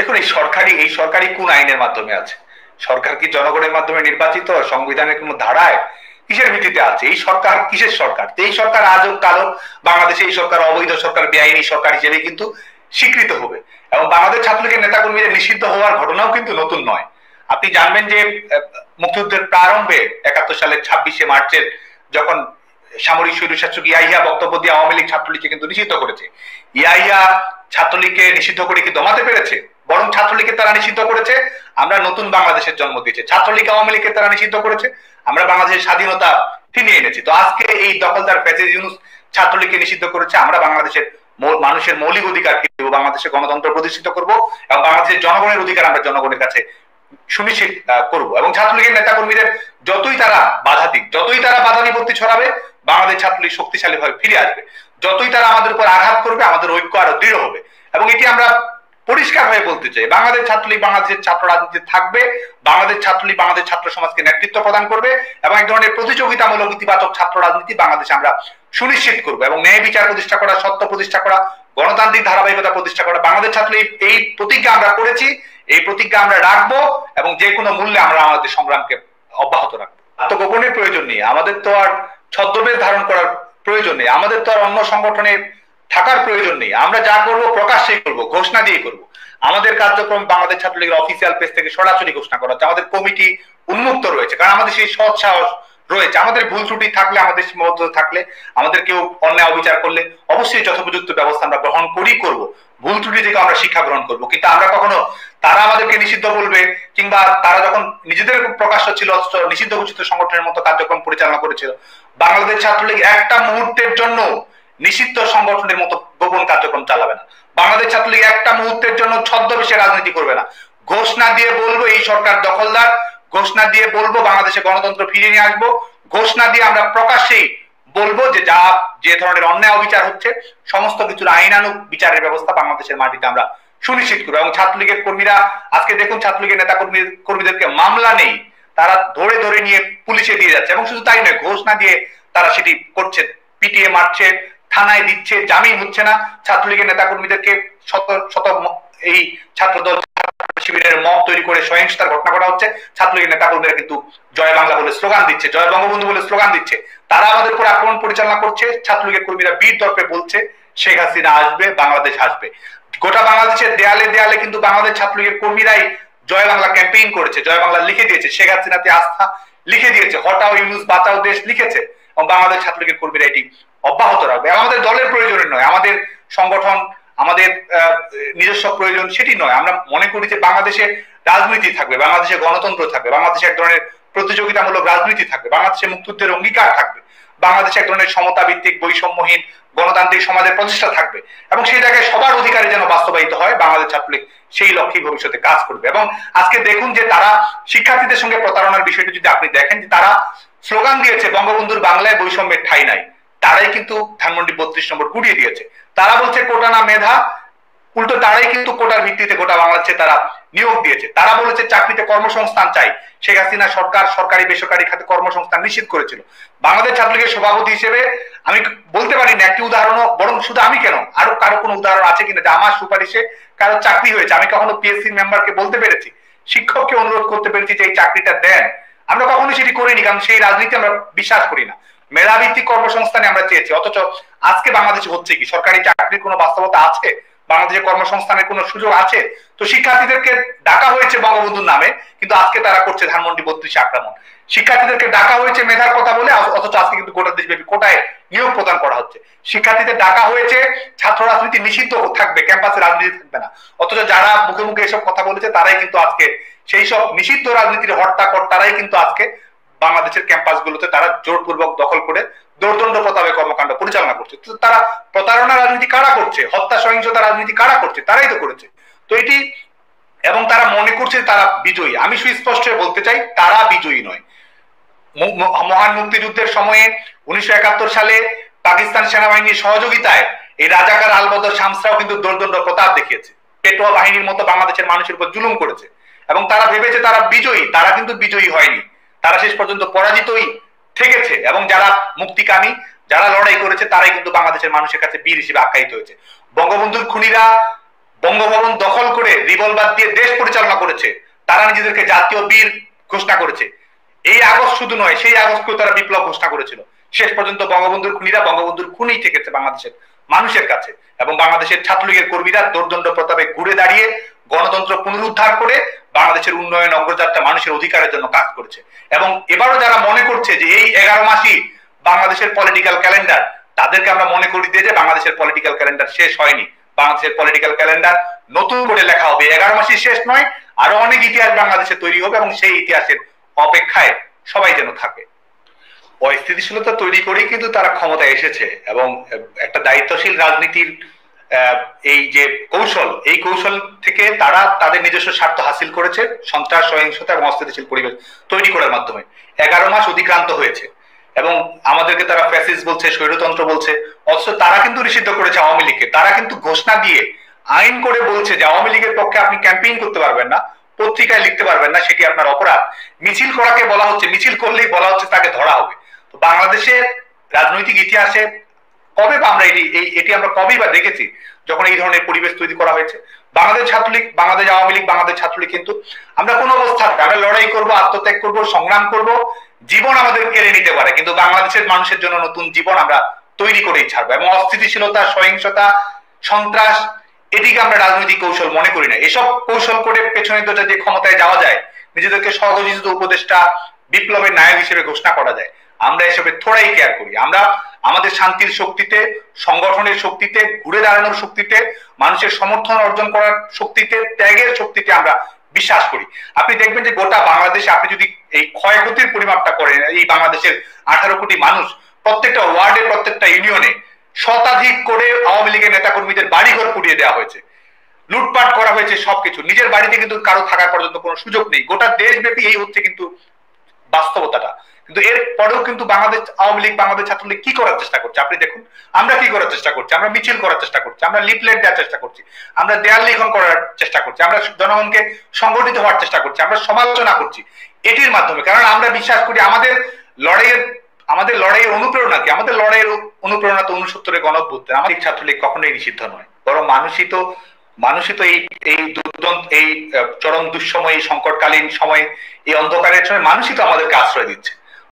দেখুন, এই সরকারি কোন আইনের মাধ্যমে আছে? সরকার কি জনগণের মাধ্যমে নির্বাচিত? সংবিধানের কোন ধারায়? কিসের ভিত্তিতে আছে এই সরকার? কিসের সরকার? তো এই সরকার আজও কালো বাংলাদেশে এই সরকার অবৈধ সরকার, বেআইনি সরকার হিসেবে কিন্তু স্বীকৃত হবে। এবং বাংলাদেশ ছাত্রলীগের নেতাকর্মীদের নিষিদ্ধ হওয়ার ঘটনাও কিন্তু নতুন নয়। আপনি জানবেন যে মুক্তিযুদ্ধের প্রারম্ভে 71 সালের 26শে মার্চের যখন সামরিক স্বৈরশাসক ইয়াহিয়া বক্তব্য দিয়ে আওয়ামী লীগ ছাত্রলীগকে কিন্তু নিষিদ্ধ করেছে। ইয়াহিয়া ছাত্রলীগকে নিষিদ্ধ করে কি দমাতে পেরেছে? বরং ছাত্রলীগকে তারা নিষিদ্ধ করেছে, আমরা নতুন বাংলাদেশের জন্ম দিয়েছে। ছাত্রলীগ আওয়ামী লীগকে তারা নিষিদ্ধ করেছে, আমরা বাংলাদেশের স্বাধীনতা ফিরিয়ে এনেছি। তো আজকে এই দখলদার ফ্যাসিস্ট ইউনূস ছাত্রলীগকে নিষিদ্ধ করেছে, আমরা বাংলাদেশের মানুষের মৌলিক অধিকার কি দেবো, বাংলাদেশের গণতন্ত্র প্রতিষ্ঠিত করব এবং বাংলাদেশের জনগণের অধিকার আমরা জনগণের কাছে সুনিশ্চিত করব। এবং ছাত্রলীগের নেতাকর্মীদের যতই তারা বাধা দিক, যতই তারা বাধা বিপত্তি ছড়াবে, বাংলাদেশ ছাত্রলীগ শক্তিশালী ভাবে ফিরে আসবে। যতই তারা আমাদের উপর আঘাত করবে, আমাদের ঐক্য আরো দৃঢ় হবে। এবং এটি আমরা পরিষ্কার ভাবে বলতে চাই, বাংলাদেশ ছাত্রলীগ বাংলাদেশের ছাত্র রাজনীতি থাকবে, বাংলাদেশ ছাত্রলীগ বাংলাদেশ ছাত্র সমাজকে নেতৃত্ব প্রদান করবে এবং এক ধরনের প্রতিযোগিতামূলক ইতিবাচক ছাত্র রাজনীতি বাংলাদেশে আমরা সুনিশ্চিত করবো। এবং ন্যায় বিচার প্রতিষ্ঠা করা, সত্য প্রতিষ্ঠা করা, গণতান্ত্রিক ধারাবাহিকতা প্রতিষ্ঠা করা, বাংলাদেশ ছাত্রলীগ এই প্রতিজ্ঞা আমরা করেছি, এই প্রতিজ্ঞা আমরা রাখবো এবং যে কোনো মূল্যে আমরা আমাদের সংগ্রামকে অব্যাহত রাখবো। আত্মগোপনের প্রয়োজন নেই, আমাদের তো আর ছদ্মবেশ ধারণ করার প্রয়োজন নেই, আমাদের তো আর অন্য সংগঠনে থাকার প্রয়োজন নেই। আমরা যা করবো প্রকাশ্যেই করবো, ঘোষণা দিয়ে করবো। আমাদের কার্যক্রম বাংলাদেশ ছাত্রলীগের অফিসিয়াল পেজ থেকে সরাসরি ঘোষণা করা হচ্ছে। আমাদের কমিটি উন্মুক্ত রয়েছে, কারণ আমাদের সেই সৎ সাহস রয়েছে। আমাদের ভুল ত্রুটি থাকলে, আমাদের সীমাবদ্ধতা থাকলে, আমাদের কেউ অন্যায় অবিচার করলে অবশ্যই যথোপযুক্ত ব্যবস্থা আমরা গ্রহণ করব। ভুল ত্রুটি থেকে আমরা শিক্ষা গ্রহণ করব। কিন্তু আমরা কখনো তারা আমাদেরকে নিষিদ্ধ বলবে কিংবা তারা যখন নিজেদের প্রকাশ্য ছিল নিষিদ্ধ ঘোষিত সংগঠনের মতো কার্যক্রম পরিচালনা করেছিল, বাংলাদেশ ছাত্রলীগ একটা মুহূর্তের জন্য নিষিদ্ধ সংগঠনের মতো গোপন কার্যক্রম চালাবে না। বাংলাদেশ ছাত্রলীগ একটা মুহূর্তের জন্য ছদ্মবেশে রাজনীতি করবে না। ঘোষণা দিয়ে বলবো এই সরকার দখলদার, ঘোষণা দিয়ে বলবো বাংলাদেশে গণতন্ত্র ফিরিয়ে নিয়ে আসবো, ঘোষণা দিয়ে আমরা প্রকাশ্যেই বলবো যে ধরনের অন্যায় অবিচার হচ্ছে সমস্ত কিছুর আইনানুগ বিচারের ব্যবস্থা বাংলাদেশের মাটিতে আমরা সুনিশ্চিত করবো। এবং ছাত্রলীগের কর্মীরা আজকে দেখুন, ছাত্রলীগের নেতা কর্মীদেরকে মামলা নেই, তারা ধরে ধরে নিয়ে পুলিশে দিয়ে যাচ্ছে। এবং শুধু তাই নয়, ঘোষণা দিয়ে তারা সেটি করছে, পিটিয়ে মারছে, থানায় দিচ্ছে, জামিন হচ্ছে না। ছাত্রলীগের নেতা কর্মীদেরকে শত শত এই ছাত্রদল শিবিরের মব তৈরি করে সহিংসতার ঘটনা ঘটা হচ্ছে। ছাত্রলীগের নেতা কর্মীরা কিন্তু জয় বাংলা বলে স্লোগান দিচ্ছে, জয় বঙ্গবন্ধু বলে স্লোগান দিচ্ছে। তারা আমাদের উপর আক্রমণ পরিচালনা করছে। ছাত্রলীগের কর্মীরা বীর দর্পে বলছে শেখ হাসিনা আসবে, বাংলাদেশ আসবে। গোটা বাংলাদেশের দেয়ালে দেয়ালে কিন্তু বাংলাদেশ ছাত্রলীগের কর্মীরাই জয় বাংলা ক্যাম্পেইন করেছে, জয় বাংলা লিখে দিয়েছে, শেখ হাসিনাতে আস্থা লিখে দিয়েছে, হটাও ইউনূস বাঁচাও দেশ লিখেছে। এবং বাংলাদেশ ছাত্রলীগের কর্মীরা এটি অব্যাহত রাখবে। আমাদের দলের প্রয়োজনের নয়, আমাদের সংগঠন, আমাদের নিজস্ব প্রয়োজন সেটি নয়। আমরা মনে করি যে বাংলাদেশে রাজনীতি থাকবে, বাংলাদেশে গণতন্ত্র থাকবে, বাংলাদেশে এক ধরনের প্রতিযোগিতামূলক রাজনীতি থাকবে, বাংলাদেশে মুক্তিযুদ্ধের অঙ্গীকার থাকবে, বাংলাদেশে এক ধরনের সমতা ভিত্তিক বৈষম্যহীন গণতান্ত্রিক সমাজের প্রতিষ্ঠা থাকবে। এবং সেই জায়গায় সবার অধিকারে যেন বাস্তবায়িত হয়, বাংলাদেশ ছাত্রলীগ সেই লক্ষ্যে ভবিষ্যতে কাজ করবে। এবং আজকে দেখুন যে তারা শিক্ষার্থীদের সঙ্গে প্রতারণার বিষয়টি যদি আপনি দেখেন, যে তারা স্লোগান দিয়েছে বঙ্গবন্ধুর বাংলায় বৈষম্যের ঠাঁই নাই, তারাই কিন্তু ধানমন্ডি 32 নম্বর গুড়িয়ে দিয়েছে। তারা বলছে কোটা না মেধা, উল্টো তারাই কিন্তু কোটার ভিত্তিতে গোটা বাংলাদেশে তারা নিয়োগ দিয়েছে। তারা বলেছে চাকরিতে কর্মসংস্থান চাই। শেখ হাসিনা সরকার সরকারি বেসরকারি খাতে কর্মসংস্থান নিশ্চিত করেছিল। বাংলাদেশ ছাত্রলীগের সভাপতি হিসেবে আমি বলতে পারি না একটি উদাহরণও, বরং শুধু আমি কেন, আরো কারো কোনো উদাহরণ আছে কিনা যে আমার সুপারিশে কারো চাকরি হয়েছে? আমি কখনো পিএসসি মেম্বারকে বলতে পেরেছি, শিক্ষককে অনুরোধ করতে পেরেছি যে এই চাকরিটা দেন? আমরা কখনো সেটি করিনি, কারণ সেই রাজনীতি আমরা বিশ্বাস করি না। মেধাভিত্তিক কর্মসংস্থানে আমরা চেয়েছি, অথচ আজকে বাংলাদেশে হচ্ছে কি? সরকারি চাকরির কোনো বাস্তবতা আছে? বাংলাদেশে কর্মসংস্থানের কোনো সুযোগ আছে? তো শিক্ষার্থীদেরকে ডাকা হয়েছে বঙ্গবন্ধুর নামে, কিন্তু আজকে তারা করছে ধানমন্ডি 32 আক্রমণ। শিক্ষার্থীদেরকে ডাকা হয়েছে মেধার কথা বলে, অথচ আজকে কিন্তু গোটা দেশব্যাপী কোটায় নিয়োগ প্রদান করা হচ্ছে। শিক্ষার্থীদের ডাকা হয়েছে ছাত্র রাজনীতি নিষিদ্ধ থাকবে, ক্যাম্পাসে রাজনীতি থাকবে না, অথচ যারা মুখে মুখে এসব কথা বলেছে তারাই কিন্তু আজকে সেই সব নিষিদ্ধ রাজনীতির হর্তাকর্তারাই কিন্তু আজকে বাংলাদেশের ক্যাম্পাসগুলোতে তারা জোরপূর্বক দখল করে দৌর্দণ্ড প্রতাপে কর্মকাণ্ড পরিচালনা করছে। তো তারা প্রতারণা রাজনীতি কারা করছে, হত্যা সহিংসতা রাজনীতি কারা করছে? তারাই তো করেছে। তো এটি, এবং তারা মনে করছে তারা বিজয়ী। আমি সুস্পষ্ট বলতে চাই, তারা বিজয়ী নয়। মহান মুক্তিযুদ্ধের সময়ে 1971 সালে পাকিস্তান সেনাবাহিনীর সহযোগিতায় এই রাজাকার আলবদর শামসরাও কিন্তু দৌর্দণ্ড প্রতাপ দেখিয়েছে, পেটোয়া বাহিনীর মতো বাংলাদেশের মানুষের উপর জুলুম করেছে। এবং তারা ভেবেছে তারা বিজয়ী, তারা কিন্তু বিজয়ী হয়নি, তারা শেষ পর্যন্ত পরাজিতই থেকেছে। এবং যারা মুক্তিকামী, যারা লড়াই করেছে, তারাই কিন্তু বাংলাদেশের মানুষের কাছে বীর হিসেবে আখ্যায়িত হয়েছে। বঙ্গবন্ধুর খুনিরা বঙ্গভবন দখল করে রিভলভার দিয়ে দেশ পরিচালনা করেছে, তারা নিজেদেরকে জাতীয় বীর ঘোষণা করেছে। এই আগস্ট শুধু নয়, সেই আগস্টকেও তারা বিপ্লব ঘোষণা করেছিল। শেষ পর্যন্ত বঙ্গবন্ধুর খুনিরা বঙ্গবন্ধুর খুনেই থেকেছে বাংলাদেশের মানুষের কাছে, এবং বাংলাদেশের ছাত্রলীগের কর্মীরা দোর্দণ্ড প্রতাপে ঘুরে দাঁড়িয়ে গণতন্ত্র পুনরুদ্ধার করে বাংলাদেশের উন্নয়ন অগ্রযাত্রা মানুষের অধিকারের জন্য কাজ করেছে। এবং এবারও যারা মনে করছে যে এই 11 মাসই বাংলাদেশের পলিটিক্যাল ক্যালেন্ডার, তাদেরকে আমরা মনে করি দিয়ে যে বাংলাদেশের পলিটিক্যাল ক্যালেন্ডার শেষ হয়নি। বাংলাদেশের পলিটিক্যাল ক্যালেন্ডার নতুন করে লেখা হবে। 11 মাসই শেষ নয়, আরো অনেক ইতিহাস বাংলাদেশে তৈরি হবে, এবং সেই ইতিহাসের অপেক্ষায় সবাই যেন থাকে। অস্থিতিশীলতা তৈরি করেই কিন্তু তারা ক্ষমতায় এসেছে, এবং একটা দায়িত্বশীল রাজনীতির এই যে কৌশল, এই কৌশল থেকে তারা তাদের নিজস্ব স্বার্থ হাসিল করেছে সন্ত্রাস, সহিংসতা এবং অস্থিতিশীল পরিবেশ তৈরি করার মাধ্যমে। 11 মাস অতিক্রান্ত হয়েছে এবং আমাদেরকে তারা ফ্যাসিস্ট বলছে, স্বৈরতন্ত্র বলছে, অথচ তারা কিন্তু নিষিদ্ধ করেছে আওয়ামী লীগকে। তারা কিন্তু ঘোষণা দিয়ে আইন করে বলছে যে আওয়ামী লীগের পক্ষে আপনি ক্যাম্পেইন করতে পারবেন না, পত্রিকায় লিখতে পারবেন না, সেটি আপনার অপরাধ। মিছিল করাকে বলা হচ্ছে, মিছিল করলেই বলা হচ্ছে তাকে ধরা হবে। তো বাংলাদেশের রাজনৈতিক ইতিহাসে কবে বা আমরা এটি আমরা কবেই বা দেখেছি যখন এই ধরনের পরিবেশ তৈরি করা হয়েছে? বাংলাদেশ ছাত্রলীগ, বাংলাদেশ আওয়ামী লীগ, বাংলাদেশ ছাত্রলীগ কিন্তু আমরা কোন অবস্থা আমরা লড়াই করব, আত্মত্যাগ করব, সংগ্রাম করব, জীবন আমাদের কেড়ে নিতে পারে, কিন্তু বাংলাদেশের মানুষের জন্য নতুন জীবন আমরা তৈরি করেই ছাড়বো। এবং অস্থিতিশীলতা, সহিংসতা, সন্ত্রাস, এটিকে আমরা রাজনৈতিক কৌশল মনে করি না। এসব কৌশল করে পেছনে দরজা দিয়ে ক্ষমতায় যাওয়া যায়, নিজেদেরকে স্বঘোষিত উপদেষ্টা, বিপ্লবের নায়ক হিসেবে ঘোষণা করা যায়। আমরা এসবে থোড়াই কেয়ার করি। আমরা আমাদের শান্তির শক্তিতে, সংগঠনের শক্তিতে, ঘুরে দাঁড়ানোর শক্তিতে, মানুষের সমর্থন অর্জন করার শক্তিতে, ত্যাগের শক্তিতে আমরা বিশ্বাস করি। আপনি দেখবেন যে গোটা বাংলাদেশে আপনি যদি এই ক্ষয়ক্ষতির পরিমাপটা করেন, এই বাংলাদেশের 18 কোটি মানুষ, প্রত্যেকটা ওয়ার্ডে, প্রত্যেকটা ইউনিয়নে শতাধিক করে আওয়ামী লীগের নেতাকর্মীদের বাড়িঘর পুড়িয়ে দেওয়া হয়েছে, লুটপাট করা হয়েছে, সবকিছু। নিজের বাড়িতে কিন্তু কারো থাকার পর্যন্ত কোনো সুযোগ নেই। গোটা দেশব্যাপী এই হচ্ছে কিন্তু বাস্তবতাটা। কিন্তু এর পরেও কিন্তু বাংলাদেশ আওয়ামী লীগ, বাংলাদেশ ছাত্রলীগ কি করার চেষ্টা করছে আপনি দেখুন। আমরা কি করার চেষ্টা করছি? আমরা মিছিল করার চেষ্টা করছি, আমরা লিফলেট দেওয়ার চেষ্টা করছি, আমরা দেয়াল লিখন করার চেষ্টা করছি, আমরা জনগণকে সংগঠিত হওয়ার চেষ্টা করছি, আমরা সমালোচনা করছি এটির মাধ্যমে। কারণ আমরা বিশ্বাস করি আমাদের লড়াইয়ের অনুপ্রেরণা কি? আমাদের লড়াইয়ের অনুপ্রেরণা তো 69-এর গণঅভ্যুত্থান। আমাদের ছাত্রলীগ কখনোই নিষিদ্ধ নয়, বরং মানুষই তো এই চরম দুঃসময়, এই সংকটকালীন সময়, এই অন্ধকারের সময় মানুষই তো আমাদেরকে আশ্রয় দিচ্ছে।